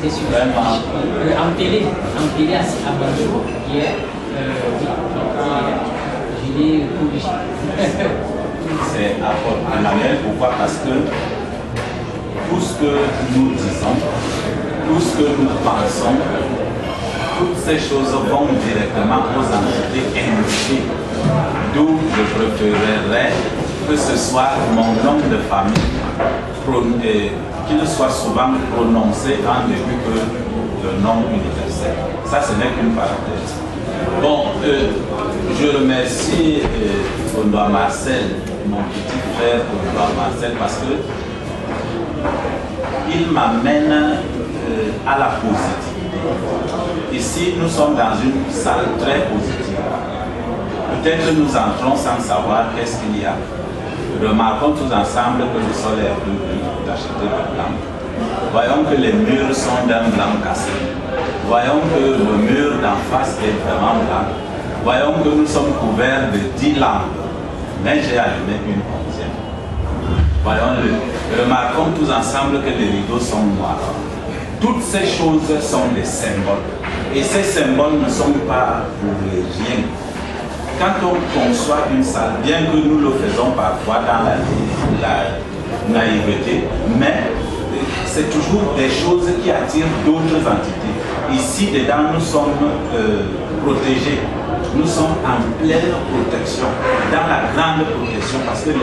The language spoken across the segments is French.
c'est sur en télé à Banjou, hier, je l'ai corrigé. C'est Emmanuel, pourquoi? Parce que tout ce que nous disons, tout ce que nous pensons, toutes ces choses vont directement aux entités indiquées. D'où je préférerais que ce soit mon nom de famille qu'il soit souvent prononcé en début que le nom universel. Ça, ce n'est qu'une parenthèse. Bon, je remercie Ondoa Marcel, mon petit frère Ondoa Marcel, parce que il m'amène à la positivité. Ici, nous sommes dans une salle très positive. Peut-être que nous entrons sans savoir qu'est-ce qu'il y a. Remarquons tous ensemble que le sol est un peu gris d'acheter le blanc. Voyons que les murs sont d'un blanc cassé. Voyons que le mur d'en face est vraiment blanc. Voyons que nous sommes couverts de 10 lampes. Mais j'ai allumé une 11e. Voyons-le. Remarquons tous ensemble que les rideaux sont noirs. Toutes ces choses sont des symboles. Et ces symboles ne sont pas pour rien. Quand on conçoit une salle, bien que nous le faisons parfois dans la naïveté, mais c'est toujours des choses qui attirent d'autres entités. Ici, dedans, nous sommes protégés. Nous sommes en pleine protection, dans la grande protection, parce que les 8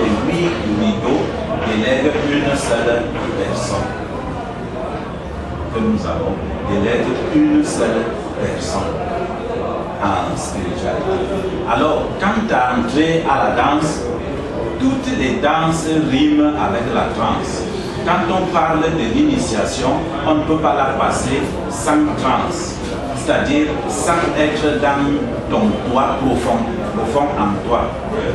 rideaux délèguent une seule personne. Que nous avons délègue une seule personne en spiritualité. Alors, quant à entrer à la danse, toutes les danses riment avec la transe. Quand on parle de l'initiation, on ne peut pas la passer sans transe, c'est-à-dire sans être dans ton toi profond en toi,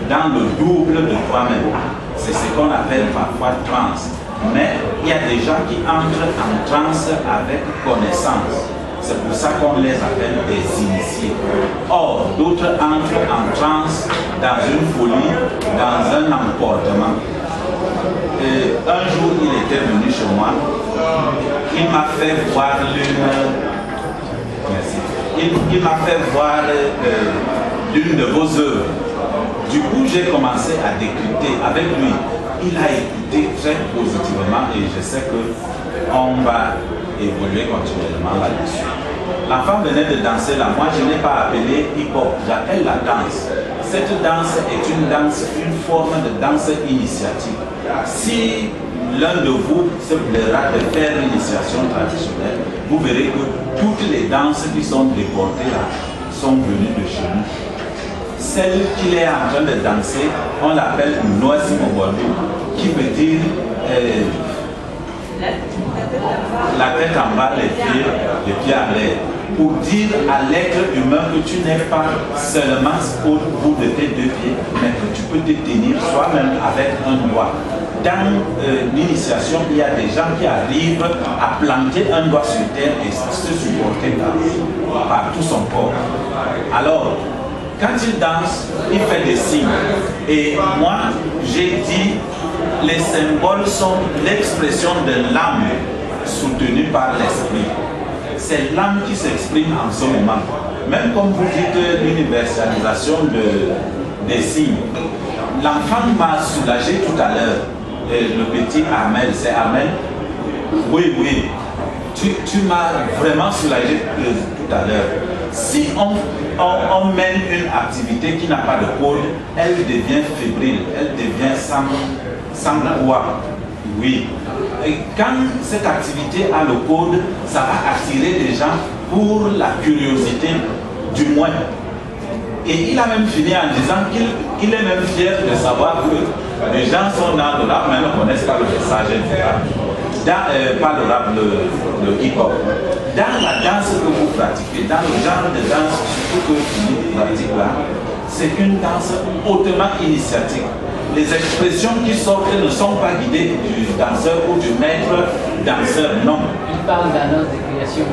dans le double de toi-même. C'est ce qu'on appelle parfois transe. Mais il y a des gens qui entrent en transe avec connaissance. C'est pour ça qu'on les appelle des initiés. Or, d'autres entrent en transe dans une folie, dans un emportement. Un jour, il était venu chez moi. Il m'a fait voir il m'a fait voir l'une de vos œuvres. Du coup, j'ai commencé à décrypter avec lui. Il a écouté très positivement et je sais qu'on va évoluer continuellement là-dessus. L'enfant venait de danser là. Moi, je n'ai pas appelé hip-hop, j'appelle la danse. Cette danse est une danse, une forme de danse initiatique. Si l'un de vous se plaira de faire l'initiation traditionnelle, vous verrez que toutes les danses qui sont déportées là sont venues de chez nous. Celle qu'il est en train de danser, on l'appelle Noisimobondo, qui veut dire la tête en bas, les pieds en l'air. Pour dire à l'être humain que tu n'es pas seulement au bout de tes deux pieds, mais que tu peux te tenir soi-même avec un doigt. Dans l'initiation, il y a des gens qui arrivent à planter un doigt sur terre et se supporter par tout son corps. Alors, quand il danse, il fait des signes. Et moi, j'ai dit, les symboles sont l'expression de l'âme soutenue par l'esprit. C'est l'âme qui s'exprime en ce moment. Même comme vous dites l'universalisation des signes. L'enfant m'a soulagé tout à l'heure. Le petit Ahmed, c'est Ahmed? Oui, oui. Tu m'as vraiment soulagé tout à l'heure. Si on mène une activité qui n'a pas de code, elle devient fébrile, elle devient sans poids. Oui. Et quand cette activité a le code, ça va attirer des gens pour la curiosité, du moins. Et il a même fini en disant qu'il est même fier de savoir que les gens sont dans le rap, mais ne connaissent pas le message du rap. Pas le rap, le hip-hop. Dans la danse que vous pratiquez, dans le genre de danse surtout que vous pratiquez là, c'est une danse hautement initiatique. les expressions qui sortent ne sont pas guidées du danseur ou du maître danseur, non. Il parle d'annonce de création.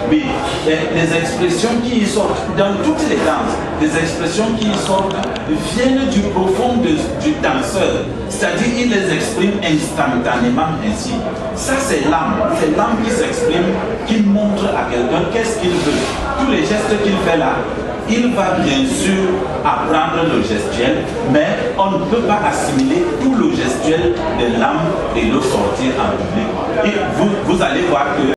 Oui, les expressions qui y sortent, dans toutes les danses, les expressions qui y sortent viennent du profond du danseur. C'est-à-dire, il les exprime instantanément ainsi. Ça, c'est l'âme qui s'exprime, qui montre à quelqu'un qu'est-ce qu'il veut. Tous les gestes qu'il fait là, il va bien sûr apprendre le gestuel, mais on ne peut pas assimiler tout le gestuel de l'âme et le sortir en public. Et vous allez voir que